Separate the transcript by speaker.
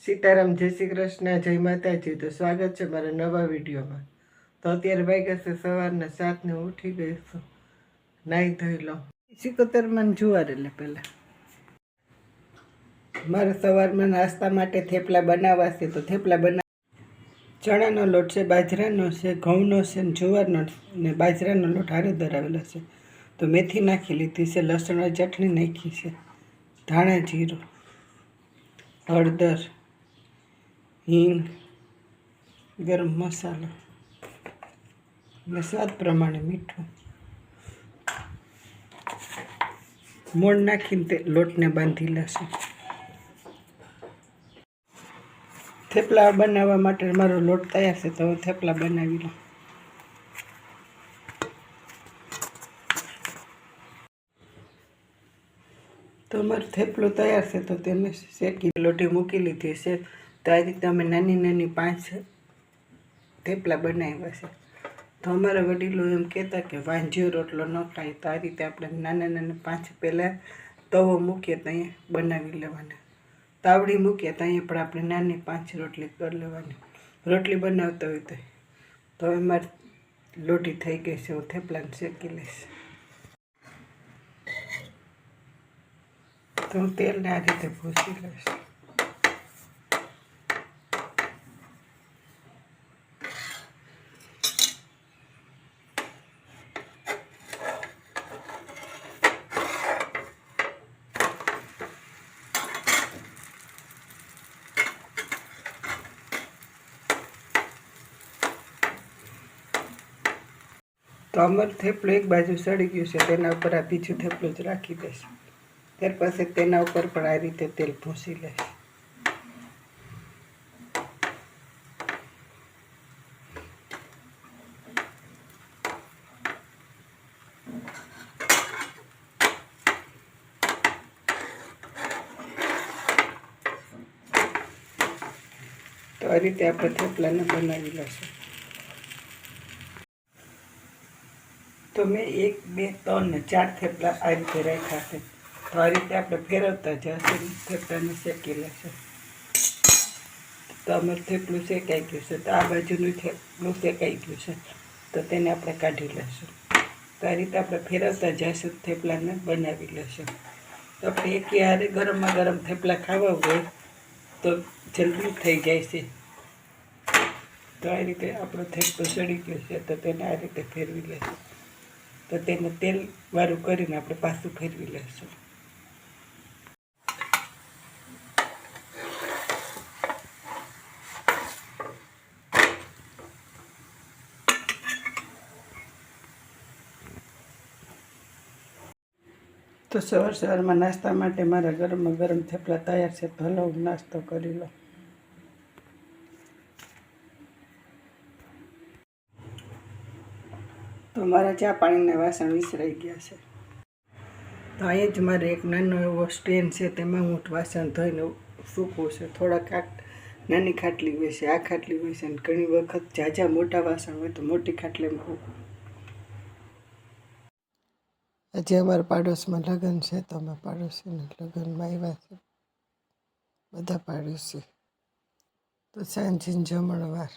Speaker 1: સીતારામ, જય શ્રી કૃષ્ણ, જય માતાજી. તો સ્વાગત છે મારા નવા વિડીયોમાં. તો અત્યારે વાગ્યા છે સવારના 7 ને ઉઠી ગઈ છું, નાહી ધોઈ લો. 71 જુવાર એટલે પહેલાં મારે સવારમાં નાસ્તા માટે થેપલા બનાવવા છે. તો થેપલા ચણાનો લોટ છે, બાજરાનો છે, ઘઉંનો છે, જુવારનો ને બાજરાનો લોટ હારે ધરાવેલો છે. તો મેથી નાખી લીધી છે, લસણ ચટણી નાખી છે, ધાણા જીરું, હળદર, હિંગ, ગરમ મસાલો ને સ્વાદ પ્રમાણે મીઠું. મોણ નાખીને તે લોટને બાંધી લેશે. થેપલા બનાવવા માટે મારો લોટ તૈયાર છે. તો હું થેપલા બનાવી લઉં. તો અમારું થેપલું તૈયાર છે. તો તેને શેકી લોટી મૂકી લીધી છે. તો આ રીતે અમે નાની નાની 5 થેપલા બનાવ્યા છે. તો અમારા વડીલો એમ કહેતા કે વાંજ્યો રોટલો ન ખાય. તો આ રીતે આપણે નાના નાના 5 પહેલાં તવો મૂકીએ તો અહીંયા બનાવી લેવાના. તાવડી મૂકીએ તો અહીંયા પણ આપણે નાની 5 રોટલી કરી લેવાની. રોટલી બનાવતા હોય તો હવે મારી લોટી થઈ ગઈ છે. હું થેપલાને શેકી લઈશ. તો હું તેલને આ રીતે ભૂસી લઈશ. તો અમારું થેપલું એક બાજુ સડી ગયું છે. તેના ઉપર આ બીજું થેપલું જ રાખી દઈશ. ત્યાર પછી તેના ઉપર પણ આ રીતે તેલ ભૂંસી લઈશ. તો આ રીતે આપણે થેપલાને બનાવી લઈશું. તો મેં 1, 2, 3 ને 4 થેપલા આ રીતે રાખ્યા છે. તો આ રીતે આપણે ફેરવતા જશું, થેપલાને શેકી લેશું. તો અમારું થેપલું શેકાઈ ગયું છે. તો આ બાજુનું થેપલું શેકાઈ ગયું છે. તો તેને આપણે કાઢી લઈશું. તો આ રીતે આપણે ફેરવતા જઈશું, થેપલાને બનાવી લઈશું. તો આપણે એકી હારે ગરમમાં ગરમ થેપલા ખાવા હોય તો જલ્દી થઈ જાય છે. તો આ રીતે આપણું થેપલું સડી ગયું છે. તો તેને આ રીતે ફેરવી લઈશું. તો તેને તેલવાળું કરીને આપણે પાછું ફેરવી લઈશું. તો સવારમાં નાસ્તા માટે મારા ગરમમાં ગરમ થેપલા તૈયાર છે. તો હલો નાસ્તો કરી લો. તો મારા ચા પાણીના વાસણ વિસરાઈ ગયા છે. તો અહીં જ મારે એક નાનો એવો સ્ટેન્ડ છે. તેમાં હું વાસણ ધોઈને સૂકવું છે. થોડાક નાની ખાટલી હોય છે, આ ખાટલી હોય છે. અને ઘણી વખત ઝાઝા મોટા વાસણ હોય તો મોટી ખાટલીમાં મૂકું. આજે અમારા પાડોશમાં લગ્ન છે. તો અમે પાડોશીના લગ્નમાં આવ્યા છે બધા પાડોશી. તો સાંજે જમણવાર.